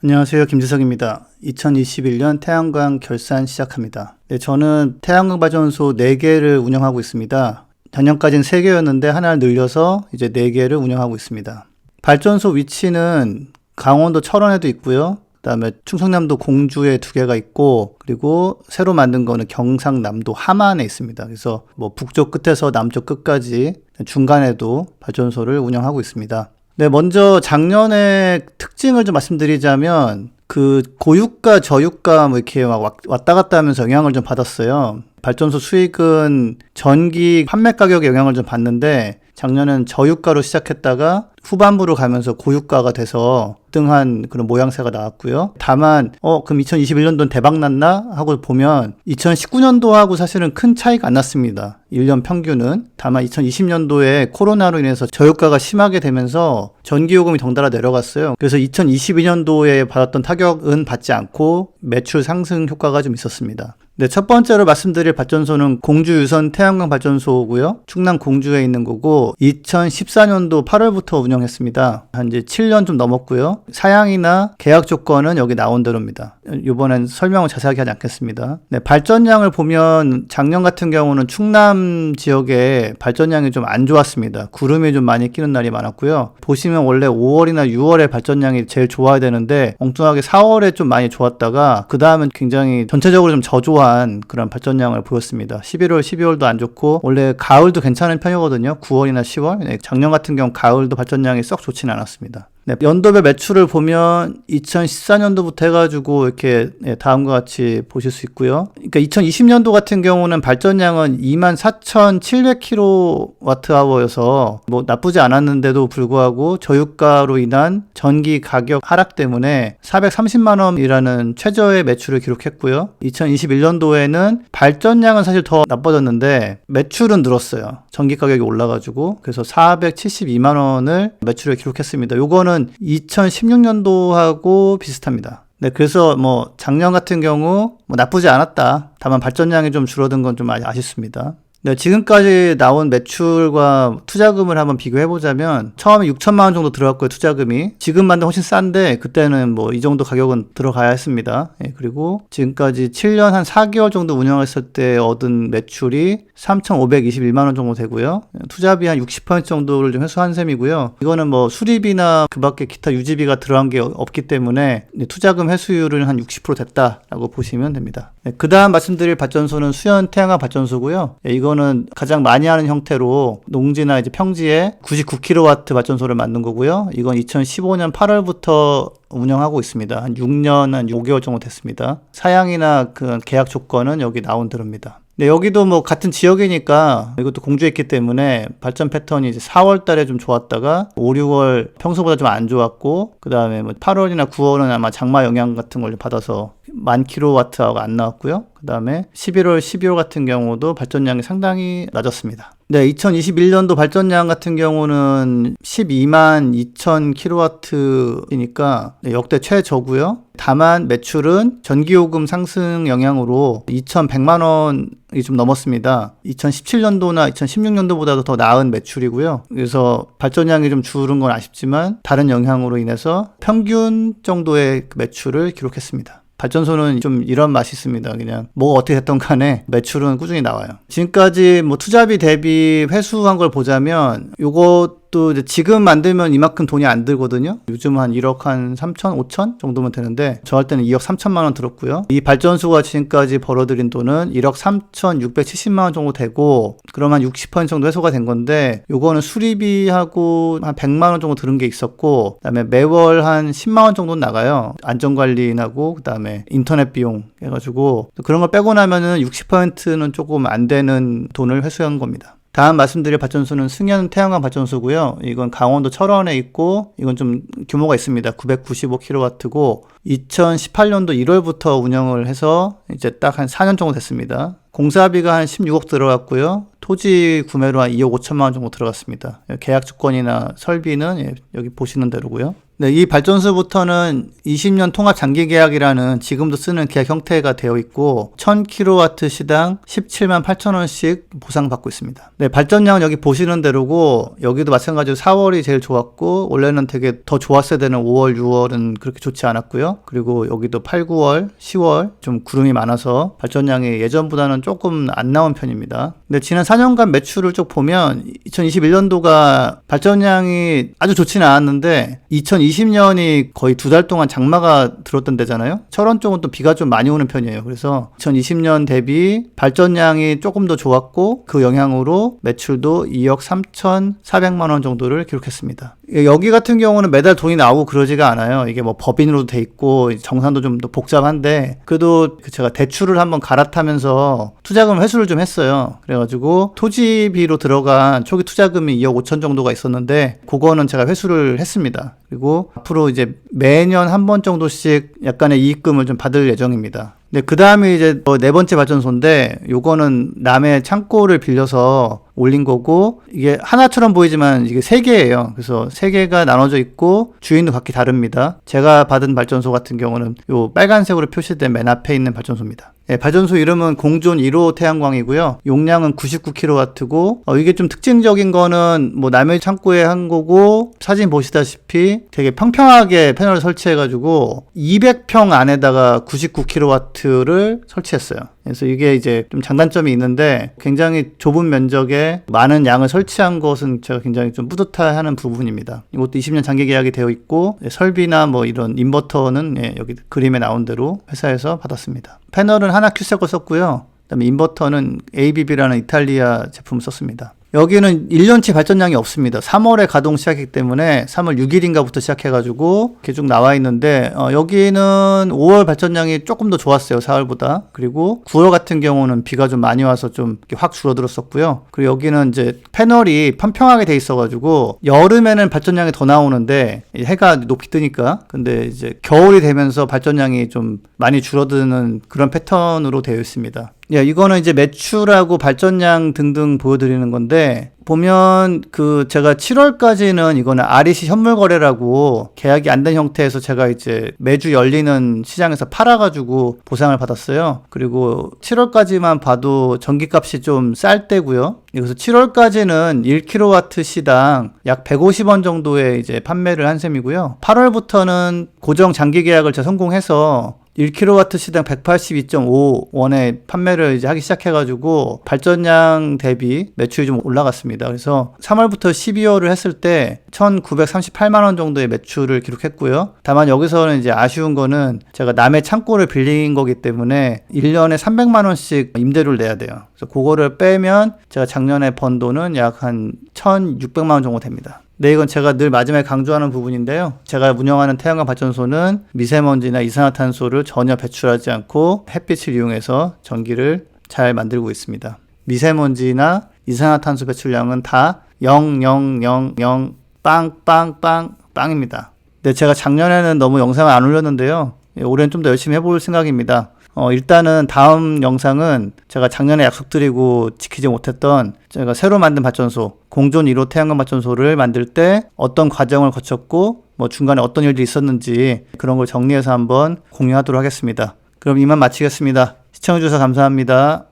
안녕하세요. 김지석입니다. 2021년 태양광 결산 시작합니다. 네, 저는 태양광 발전소 4개를 운영하고 있습니다. 작년까지는 3개였는데 하나를 늘려서 이제 4개를 운영하고 있습니다. 발전소 위치는 강원도 철원에도 있고요. 그다음에 충청남도 공주에 2개가 있고, 그리고 새로 만든 거는 경상남도 함안에 있습니다. 그래서 뭐 북쪽 끝에서 남쪽 끝까지 중간에도 발전소를 운영하고 있습니다. 네, 먼저 작년의 특징을 좀 말씀드리자면, 그 고유가, 저유가 뭐 이렇게 막 왔다 갔다 하면서 영향을 좀 받았어요. 발전소 수익은 전기 판매 가격에 영향을 좀 받는데, 작년엔 저유가로 시작했다가 후반부로 가면서 고유가가 돼서 등한 그런 모양새가 나왔고요. 다만 그럼 2021년도는 대박 났나 하고 보면 2019년도하고 사실은 큰 차이가 안 났습니다. 1년 평균은. 다만 2020년도에 코로나로 인해서 저유가가 심하게 되면서 전기요금이 덩달아 내려갔어요. 그래서 2022년도에 받았던 타격은 받지 않고 매출 상승 효과가 좀 있었습니다. 네, 첫 번째로 말씀드릴 발전소는 공주 유선 태양광 발전소고요. 충남 공주에 있는 거고 2014년도 8월부터 운영했습니다. 한 이제 7년 좀 넘었고요. 사양이나 계약 조건은 여기 나온 대로입니다. 이번엔 설명을 자세하게 하지 않겠습니다. 네, 발전량을 보면 작년 같은 경우는 충남 지역에 발전량이 좀 안 좋았습니다. 구름이 좀 많이 끼는 날이 많았고요. 보시면 원래 5월이나 6월에 발전량이 제일 좋아야 되는데 엉뚱하게 4월에 좀 많이 좋았다가 그 다음은 굉장히 전체적으로 좀 저조한 그런 발전량을 보였습니다. 11월, 12월도 안 좋고 원래 가을도 괜찮은 편이거든요. 9월이나 10월. 네, 작년 같은 경우 가을도 발전량이 썩 좋지는 않았습니다. 네, 연도별 매출을 보면 2014년도부터 해가지고 이렇게 다음과 같이 보실 수 있고요. 그러니까 2020년도 같은 경우는 발전량은 24,700kWh여서 뭐 나쁘지 않았는데도 불구하고 저유가로 인한 전기 가격 하락 때문에 430만 원이라는 최저의 매출을 기록했고요. 2021년도에는 발전량은 사실 더 나빠졌는데 매출은 늘었어요. 전기 가격이 올라가지고 그래서 472만 원을 매출을 기록했습니다. 요거는 2016년도하고 비슷합니다. 네, 그래서 뭐 작년 같은 경우 뭐 나쁘지 않았다. 다만 발전량이 좀 줄어든 건 좀 아쉽습니다. 네, 지금까지 나온 매출과 투자금을 한번 비교해보자면 처음에 6천만 원 정도 들어갔고요, 투자금이. 지금만 도 훨씬 싼데 그때는 뭐 이 정도 가격은 들어가야 했습니다. 예, 그리고 지금까지 7년 한 4개월 정도 운영했을 때 얻은 매출이 3,521만 원 정도 되고요. 투자비 한 60% 정도를 좀 회수한 셈이고요. 이거는 뭐 수리비나 그 밖에 기타 유지비가 들어간 게 없기 때문에 투자금 회수율은 한 60% 됐다라고 보시면 됩니다. 네, 그 다음 말씀드릴 발전소는 수연 태양광 발전소고요. 예, 이거는 가장 많이 하는 형태로 농지나 이제 평지에 99kW 발전소를 만든 거고요. 이건 2015년 8월부터 운영하고 있습니다. 한 6년, 한 5개월 정도 됐습니다. 사양이나 그 계약 조건은 여기 나온 대로입니다. 네, 여기도 뭐 같은 지역이니까 이것도 공주에 있기 때문에 발전 패턴이 이제 4월 달에 좀 좋았다가 5, 6월 평소보다 좀 안 좋았고 그 다음에 뭐 8월이나 9월은 아마 장마 영향 같은 걸 받아서 10,000kWh가 안 나왔고요. 그 다음에 11월, 12월 같은 경우도 발전량이 상당히 낮았습니다. 네, 2021년도 발전량 같은 경우는 12만 2,000kW이니까 역대 최저고요. 다만 매출은 전기요금 상승 영향으로 2,100만 원이 좀 넘었습니다. 2017년도나 2016년도보다도 더 나은 매출이고요. 그래서 발전량이 좀 줄은 건 아쉽지만 다른 영향으로 인해서 평균 정도의 매출을 기록했습니다. 발전소는 좀 이런 맛이 있습니다. 그냥 뭐가 어떻게 됐던 간에 매출은 꾸준히 나와요. 지금까지 뭐 투자비 대비 회수한 걸 보자면 요것도 이제 지금 만들면 이만큼 돈이 안 들거든요. 요즘 한 1억 한 3천, 5천 정도면 되는데 저 할 때는 2억 3천만 원 들었고요. 이 발전소가 지금까지 벌어들인 돈은 1억 3,670만 원 정도 되고 그러면 60% 정도 해소가 된 건데 요거는 수리비하고 한 100만 원 정도 들은 게 있었고 그다음에 매월 한 10만 원 정도 나가요. 안전관리하고 그다음에 인터넷 비용 해가지고 그런 걸 빼고 나면은 60%는 조금 안 되는 돈을 회수한 겁니다. 다음 말씀드릴 발전소는 승연 태양광 발전소고요. 이건 강원도 철원에 있고 이건 좀 규모가 있습니다. 995kW고 2018년도 1월부터 운영을 해서 이제 딱 한 4년 정도 됐습니다. 공사비가 한 16억 들어갔고요. 토지 구매로 한 2억 5천만 원 정도 들어갔습니다. 계약 조건이나 설비는 여기 보시는 대로고요. 네, 이 발전소부터는 20년 통합 장기 계약이라는 지금도 쓰는 계약 형태가 되어 있고 1000kW 시당 17만 8천 원씩 보상받고 있습니다. 네, 발전량은 여기 보시는 대로고 여기도 마찬가지로 4월이 제일 좋았고 원래는 되게 더 좋았어야 되는 5월, 6월은 그렇게 좋지 않았고요. 있고요. 그리고 여기도 8, 9월, 10월 좀 구름이 많아서 발전량이 예전보다는 조금 안 나온 편입니다. 근데 지난 4년간 매출을 쭉 보면 2021년도가 발전량이 아주 좋지는 않았는데 2020년이 거의 2달 동안 장마가 들었던 데잖아요. 철원 쪽은 또 비가 좀 많이 오는 편이에요. 그래서 2020년 대비 발전량이 조금 더 좋았고 그 영향으로 매출도 2억 3,400만 원 정도를 기록했습니다. 여기 같은 경우는 매달 돈이 나오고 그러지가 않아요. 이게 뭐 법인으로도 돼 있고 정산도 좀 더 복잡한데 그래도 제가 대출을 한번 갈아타면서 투자금 회수를 좀 했어요. 그래가지고 토지비로 들어간 초기 투자금이 2억 5천 정도가 있었는데 그거는 제가 회수를 했습니다. 그리고 앞으로 이제 매년 한 번 정도씩 약간의 이익금을 좀 받을 예정입니다. 네, 그 다음에 이제 네 번째 발전소인데 요거는 남의 창고를 빌려서 올린 거고 이게 하나처럼 보이지만 이게 세 개예요. 그래서 세 개가 나눠져 있고 주인도 각기 다릅니다. 제가 받은 발전소 같은 경우는 요 빨간색으로 표시된 맨 앞에 있는 발전소입니다. 네, 발전소 이름은 공존 1호 태양광이고요. 용량은 99kW고 이게 좀 특징적인 거는 뭐 남의 창고에 한 거고 사진 보시다시피 되게 평평하게 패널을 설치해가지고 200평 안에다가 99kW를 설치했어요. 그래서 이게 이제 좀 장단점이 있는데 굉장히 좁은 면적에 많은 양을 설치한 것은 제가 굉장히 좀 뿌듯해하는 부분입니다. 이것도 20년 장기 계약이 되어 있고 설비나 뭐 이런 인버터는 여기 그림에 나온 대로 회사에서 받았습니다. 패널은 하나 큐세 거 썼고요. 그다음에 인버터는 ABB라는 이탈리아 제품을 썼습니다. 여기는 1년치 발전량이 없습니다. 3월에 가동 시작했기 때문에 3월 6일인가부터 시작해가지고 이렇게 쭉 나와 있는데 여기는 5월 발전량이 조금 더 좋았어요. 4월보다. 그리고 9월 같은 경우는 비가 좀 많이 와서 좀 확 줄어들었었고요. 그리고 여기는 이제 패널이 평평하게 돼 있어가지고 여름에는 발전량이 더 나오는데 해가 높이 뜨니까 근데 이제 겨울이 되면서 발전량이 좀 많이 줄어드는 그런 패턴으로 되어 있습니다. 예, 이거는 이제 매출하고 발전량 등등 보여드리는 건데 보면 제가 7월까지는 이거는 REC 현물 거래라고 계약이 안 된 형태에서 제가 이제 매주 열리는 시장에서 팔아가지고 보상을 받았어요. 그리고 7월까지만 봐도 전기값이 좀 쌀 때고요. 그래서 7월까지는 1kW 시당 약 150원 정도에 이제 판매를 한 셈이고요. 8월부터는 고정 장기 계약을 제가 성공해서 1kW 시당 182.5원에 판매를 이제 하기 시작해가지고 발전량 대비 매출이 좀 올라갔습니다. 그래서 3월부터 12월을 했을 때 1,938만원 정도의 매출을 기록했고요. 다만 여기서는 이제 아쉬운 거는 제가 남의 창고를 빌린 거기 때문에 1년에 300만원씩 임대료를 내야 돼요. 그래서 그거를 빼면 제가 작년에 번 돈은 약 한 1,600만원 정도 됩니다. 네, 이건 제가 늘 마지막에 강조하는 부분인데요. 제가 운영하는 태양광 발전소는 미세먼지나 이산화탄소를 전혀 배출하지 않고 햇빛을 이용해서 전기를 잘 만들고 있습니다. 미세먼지나 이산화탄소 배출량은 다 0,0,0,0 빵빵빵빵입니다. 네, 제가 작년에는 너무 영상을 안 올렸는데요. 올해는 좀 더 열심히 해볼 생각입니다. 일단은 다음 영상은 제가 작년에 약속드리고 지키지 못했던 제가 새로 만든 발전소, 공존 1호 태양광 발전소를 만들 때 어떤 과정을 거쳤고 뭐 중간에 어떤 일들이 있었는지 그런 걸 정리해서 한번 공유하도록 하겠습니다. 그럼 이만 마치겠습니다. 시청해주셔서 감사합니다.